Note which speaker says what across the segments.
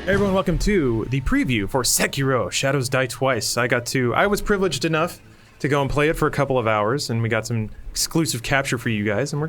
Speaker 1: Hey everyone, welcome to the preview for Sekiro, Shadows Die Twice. I was privileged enough to go and play it for a couple of hours, and we got some exclusive capture for you guys, and we're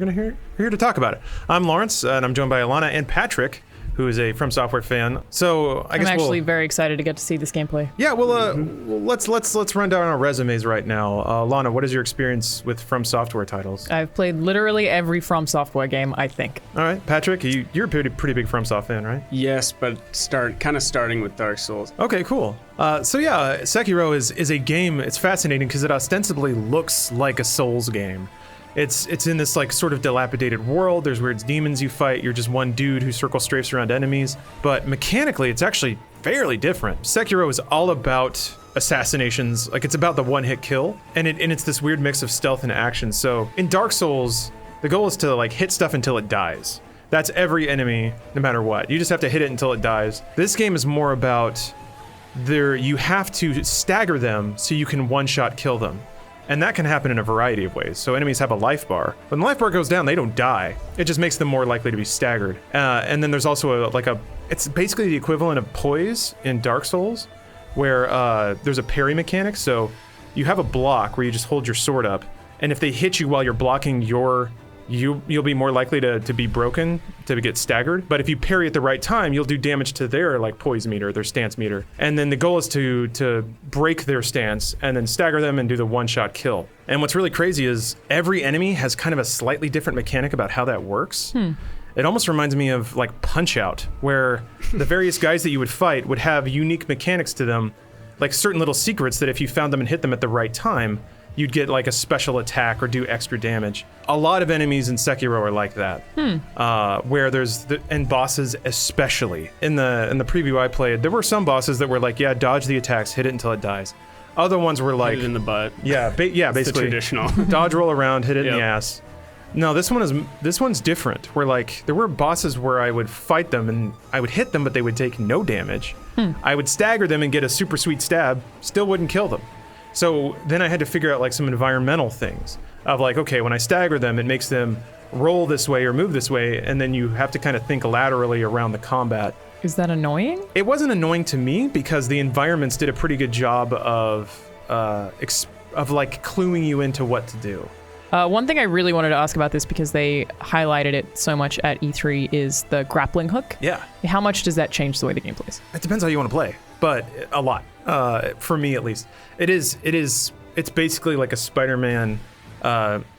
Speaker 1: here to talk about it. I'm Lawrence, and I'm joined by Alana and Patrick, who is a From Software fan. So I'm
Speaker 2: actually very excited to get to see this gameplay.
Speaker 1: Yeah, well, let's run down our resumes right now. Lana, what is your experience with From Software titles?
Speaker 2: I've played literally every From Software game, I think.
Speaker 1: All right, Patrick, you're a pretty big From Soft fan, right?
Speaker 3: Yes, but starting with Dark Souls.
Speaker 1: Okay, cool. So yeah, Sekiro is a game. It's fascinating because it ostensibly looks like a Souls game. It's in this like sort of dilapidated world. There's weird demons you fight. You're just one dude who circle strafes around enemies. But mechanically, it's actually fairly different. Sekiro is all about assassinations. Like, it's about the one-hit kill, and it's this weird mix of stealth and action. So in Dark Souls, the goal is to like hit stuff until it dies. That's every enemy, no matter what. You just have to hit it until it dies. This game is more about you have to stagger them so you can one-shot kill them. And that can happen in a variety of ways. So enemies have a life bar. When the life bar goes down, they don't die. It just makes them more likely to be staggered. And then there's also it's basically the equivalent of poise in Dark Souls, where there's a parry mechanic. So you have a block where you just hold your sword up, and if they hit you while you're blocking you'll be more likely to be broken, to get staggered. But if you parry at the right time, you'll do damage to their like poise meter, their stance meter. And then the goal is to break their stance and then stagger them and do the one-shot kill. And what's really crazy is every enemy has kind of a slightly different mechanic about how that works. It almost reminds me of like Punch-Out, where the various guys that you would fight would have unique mechanics to them, like certain little secrets that if you found them and hit them at the right time, you'd get like a special attack or do extra damage. A lot of enemies in Sekiro are like that, where and bosses especially. In the preview I played, there were some bosses that were like, yeah, dodge the attacks, hit it until it dies. Other ones were like,
Speaker 3: hit it in the butt.
Speaker 1: Yeah, basically
Speaker 3: the traditional.
Speaker 1: Dodge, roll around, hit it in the ass. No, this one's different. Where like there were bosses where I would fight them and I would hit them, but they would take no damage. I would stagger them and get a super sweet stab, still wouldn't kill them. So then I had to figure out like some environmental things of like, okay, when I stagger them, it makes them roll this way or move this way, and then you have to kind of think laterally around the combat.
Speaker 2: Is that annoying?
Speaker 1: It wasn't annoying to me because the environments did a pretty good job of like cluing you into what to do.
Speaker 2: One thing I really wanted to ask about this, because they highlighted it so much at E3, is the grappling hook.
Speaker 1: Yeah.
Speaker 2: How much does that change the way the game plays?
Speaker 1: It depends how you want to play, but a lot. For me at least. It's basically like a Spider-Man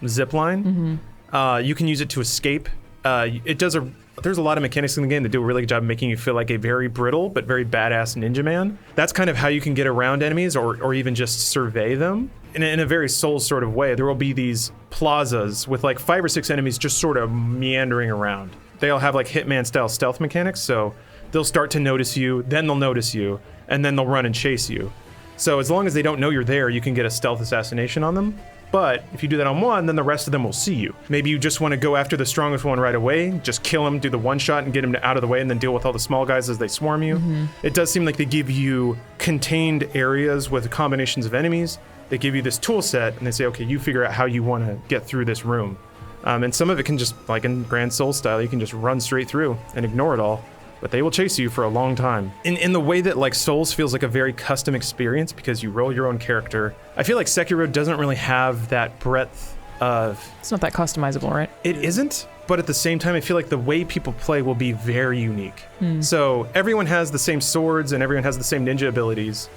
Speaker 1: zip line. You can use it to escape. There's a lot of mechanics in the game that do a really good job of making you feel like a very brittle but very badass ninja man. That's kind of how you can get around enemies or even just survey them. In a very Souls sort of way, there will be these plazas with like 5 or 6 enemies just sort of meandering around. They all have like Hitman style stealth mechanics, so they'll start to notice you, then they'll notice you, and then they'll run and chase you. So as long as they don't know you're there, you can get a stealth assassination on them. But if you do that on one, then the rest of them will see you. Maybe you just want to go after the strongest one right away, just kill him, do the one shot and get him out of the way, and then deal with all the small guys as they swarm you. It does seem like they give you contained areas with combinations of enemies. They give you this tool set, and they say, okay, you figure out how you want to get through this room. And some of it can just, like in Grand Souls style, you can just run straight through and ignore it all. But they will chase you for a long time. In the way that like Souls feels like a very custom experience because you roll your own character, I feel like Sekiro doesn't really have that breadth of...
Speaker 2: It's not that customizable, right?
Speaker 1: It isn't, but at the same time, I feel like the way people play will be very unique. So everyone has the same swords and everyone has the same ninja abilities,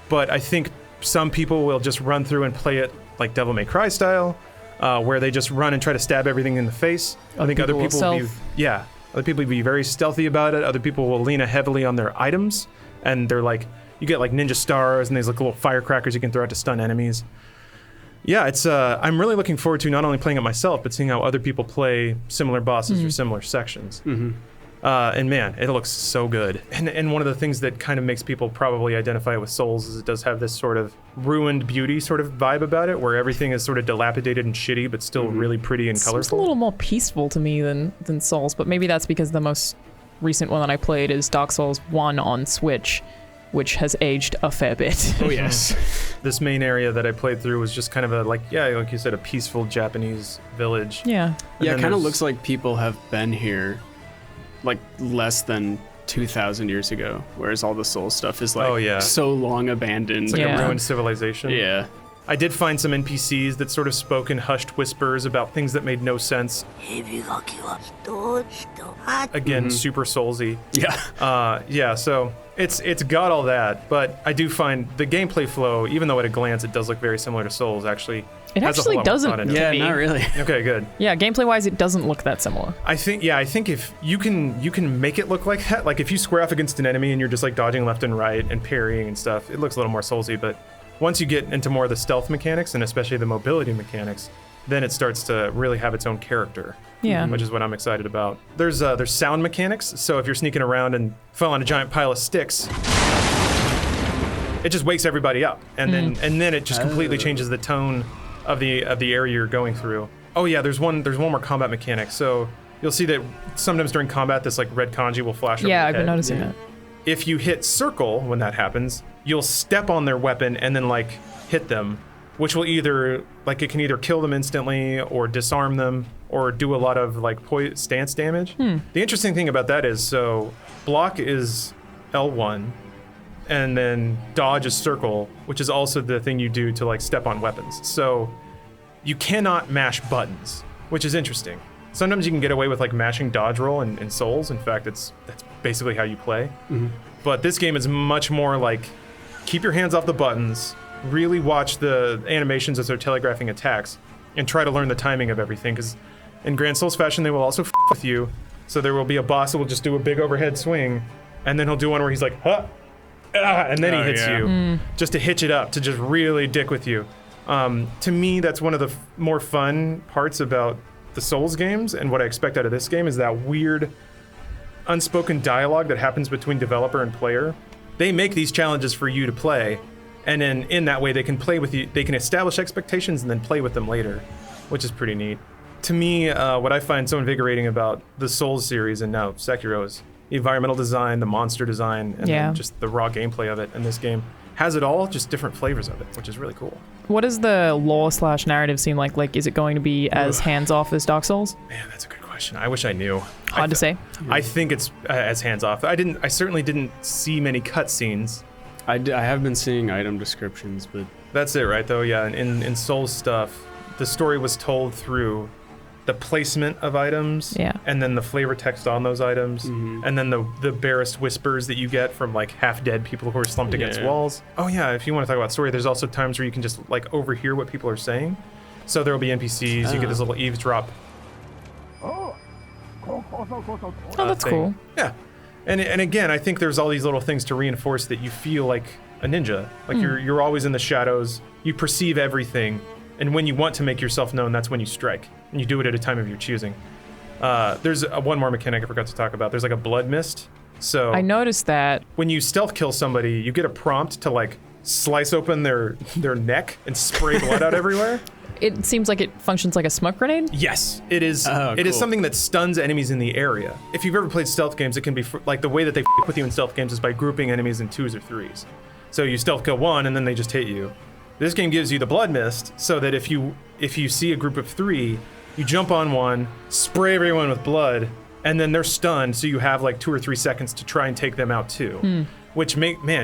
Speaker 1: but I think some people will just run through and play it like Devil May Cry style, where they just run and try to stab everything in the face. I think other people will be... Other people will be very stealthy about it. Other people will lean heavily on their items, and they're like, you get like ninja stars and these like little firecrackers you can throw out to stun enemies. Yeah, it's I'm really looking forward to not only playing it myself, but seeing how other people play similar bosses or similar sections. And man, it looks so good. And one of the things that kind of makes people probably identify it with Souls is it does have this sort of ruined beauty sort of vibe about it, where everything is sort of dilapidated and shitty, but still really pretty and colorful.
Speaker 2: It's a little more peaceful to me than Souls, but maybe that's because the most recent one that I played is Dark Souls 1 on Switch, which has aged a fair bit.
Speaker 3: Oh, yes.
Speaker 1: This main area that I played through was just kind of like you said, a peaceful Japanese village.
Speaker 2: Yeah.
Speaker 3: Yeah, it kind of looks like people have been here like less than 2,000 years ago, whereas all the Souls stuff is like
Speaker 1: Oh, yeah.
Speaker 3: so long abandoned.
Speaker 1: It's like
Speaker 2: Yeah.
Speaker 1: a ruined civilization.
Speaker 3: Yeah.
Speaker 1: I did find some NPCs that sort of spoke in hushed whispers about things that made no sense. Again, super soulsy.
Speaker 3: Yeah.
Speaker 1: Yeah, so it's got all that, but I do find the gameplay flow, even though at a glance it does look very similar to Souls, actually
Speaker 2: It
Speaker 1: has a
Speaker 2: actually
Speaker 1: whole lot more
Speaker 2: doesn't
Speaker 1: thought into
Speaker 2: to
Speaker 1: it.
Speaker 3: Yeah,
Speaker 2: me.
Speaker 3: not really.
Speaker 1: Okay, good.
Speaker 2: Yeah, gameplay wise, it doesn't look that similar.
Speaker 1: I think if you can make it look like that, like if you square off against an enemy and you're just like dodging left and right and parrying and stuff, it looks a little more soulsy, but once you get into more of the stealth mechanics and especially the mobility mechanics, then it starts to really have its own character.
Speaker 2: Yeah.
Speaker 1: Which is what I'm excited about. There's sound mechanics, so if you're sneaking around and fall on a giant pile of sticks, it just wakes everybody up, and then it just completely changes the tone of the area you're going through. Oh yeah, there's one more combat mechanic. So you'll see that sometimes during combat, this like red kanji will flash over
Speaker 2: Yeah,
Speaker 1: your
Speaker 2: I've been
Speaker 1: head.
Speaker 2: noticing that.
Speaker 1: If you hit circle when that happens, you'll step on their weapon and then like hit them, which will either it can either kill them instantly or disarm them or do a lot of like stance damage. The interesting thing about that is, so block is L1 and then dodge is circle, which is also the thing you do to like step on weapons. So you cannot mash buttons, which is interesting. Sometimes you can get away with like mashing dodge roll in Souls. In fact, that's basically how you play. But this game is much more like keep your hands off the buttons, really watch the animations as they're telegraphing attacks, and try to learn the timing of everything. Because in Grand Souls fashion, they will also with you. So there will be a boss that will just do a big overhead swing, and then he'll do one where he's like, huh, and then he hits you just to hitch it up, to just really dick with you. To me, that's one of the more fun parts about the Souls games, and what I expect out of this game is that weird unspoken dialogue that happens between developer and player. They make these challenges for you to play, and then in that way they can play with you, they can establish expectations and then play with them later, which is pretty neat. To me, what I find so invigorating about the Souls series and now Sekiro is the environmental design, the monster design, and then just the raw gameplay of it. And this game has it all, just different flavors of it, which is really cool.
Speaker 2: What does the lore/narrative seem like? Like, is it going to be as hands-off as Dark Souls?
Speaker 1: Man, that's a good question. I wish I knew.
Speaker 2: Hard to say.
Speaker 1: I think it's as hands-off. I certainly didn't see many cutscenes.
Speaker 3: I have been seeing item descriptions, but
Speaker 1: That's it, right, though? Yeah, in Souls stuff, the story was told through the placement of items, and then the flavor text on those items, and then the barest whispers that you get from like half-dead people who are slumped against walls. Oh yeah, if you want to talk about story, there's also times where you can just like overhear what people are saying. So there will be NPCs, you get this little eavesdrop.
Speaker 2: Oh, that's
Speaker 1: thing.
Speaker 2: cool.
Speaker 1: Yeah, and again, I think there's all these little things to reinforce that you feel like a ninja, like you're always in the shadows, you perceive everything, and when you want to make yourself known, that's when you strike, and you do it at a time of your choosing. There's one more mechanic I forgot to talk about. There's like a blood mist. So
Speaker 2: I noticed that.
Speaker 1: when you stealth kill somebody, you get a prompt to like slice open their neck and spray blood out everywhere.
Speaker 2: It seems like it functions like a smoke grenade.
Speaker 1: Yes, it is.
Speaker 3: Oh,
Speaker 1: It is
Speaker 3: cool.
Speaker 1: something that stuns enemies in the area. If you've ever played stealth games, it can be like the way that they with you in stealth games is by grouping enemies in 2s or 3s. So you stealth kill one and then they just hit you. This game gives you the blood mist so that if you see a group of 3, you jump on one, spray everyone with blood, and then they're stunned. So you have like 2 or 3 seconds to try and take them out too, which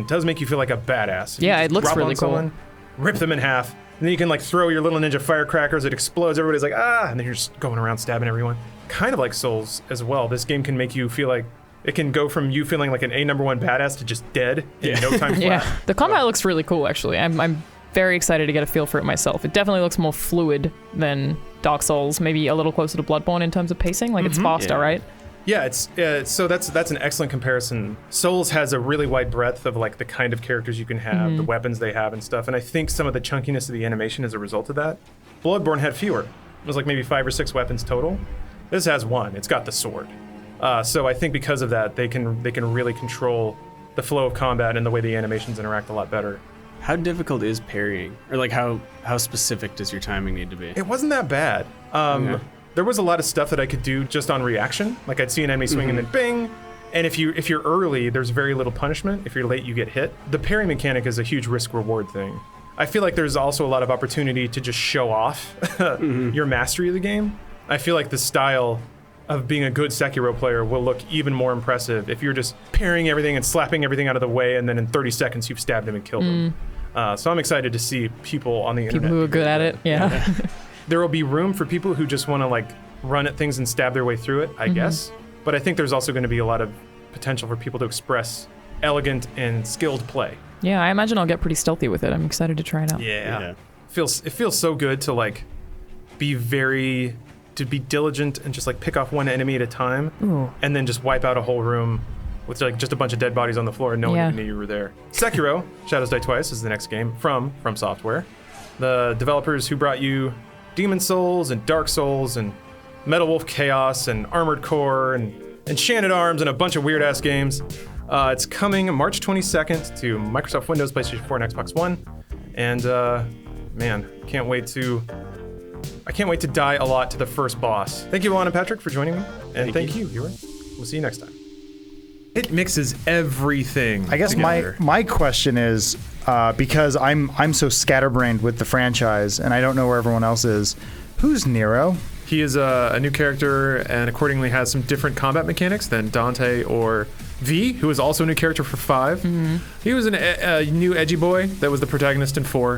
Speaker 1: does make you feel like a badass. You
Speaker 2: Yeah,
Speaker 1: just
Speaker 2: it looks
Speaker 1: drop
Speaker 2: really
Speaker 1: on
Speaker 2: cool.
Speaker 1: someone, rip them in half. And then you can like throw your little ninja firecrackers, it explodes, everybody's like, ah, and then you're just going around stabbing everyone. Kind of like Souls as well. This game can make you feel like, it can go from you feeling like an #1 badass to just dead in no time flat.
Speaker 2: Yeah, the combat looks really cool, actually. I'm very excited to get a feel for it myself. It definitely looks more fluid than Dark Souls, maybe a little closer to Bloodborne in terms of pacing. Like, it's faster,
Speaker 3: Yeah.
Speaker 2: right?
Speaker 1: Yeah, it's so that's an excellent comparison. Souls has a really wide breadth of like the kind of characters you can have, the weapons they have and stuff, and I think some of the chunkiness of the animation is a result of that. Bloodborne had fewer. It was like maybe 5 or 6 weapons total. This has one. It's got the sword. So I think because of that, they can really control the flow of combat and the way the animations interact a lot better.
Speaker 3: how difficult is parrying? Or like how specific does your timing need to be?
Speaker 1: It wasn't that bad.
Speaker 3: Okay.
Speaker 1: There was a lot of stuff that I could do just on reaction. Like I'd see an enemy swing and then bing. And if you're early, there's very little punishment. If you're late, you get hit. The parry mechanic is a huge risk-reward thing. I feel like there's also a lot of opportunity to just show off your mastery of the game. I feel like the style of being a good Sekiro player will look even more impressive if you're just parrying everything and slapping everything out of the way, and then in 30 seconds you've stabbed him and killed him. So I'm excited to see people on the internet.
Speaker 2: People who are good at it, yeah.
Speaker 1: There will be room for people who just want to like run at things and stab their way through it, I guess. But I think there's also going to be a lot of potential for people to express elegant and skilled play.
Speaker 2: Yeah, I imagine I'll get pretty stealthy with it. I'm excited to try it out.
Speaker 1: Yeah. It feels so good to like be diligent and just like pick off one enemy at a time.
Speaker 2: Ooh.
Speaker 1: And then just wipe out a whole room with like just a bunch of dead bodies on the floor and no one even knew you were there. Sekiro, Shadows Die Twice is the next game from Software. The developers who brought you Demon Souls and Dark Souls and Metal Wolf Chaos and Armored Core and Enchanted Arms and a bunch of weird ass games. It's coming March 22nd to Microsoft Windows, PlayStation 4, and Xbox One. And man, I can't wait to die a lot to the first boss. Thank you, Alon and Patrick, for joining me. And thank you, viewer. We'll see you next time. It mixes everything.
Speaker 4: I guess
Speaker 1: together.
Speaker 4: my question is, because I'm so scatterbrained with the franchise and I don't know where everyone else is, who's Nero?
Speaker 1: He is a new character and accordingly has some different combat mechanics than Dante or V, who is also a new character for 5. He was a new edgy boy that was the protagonist in 4.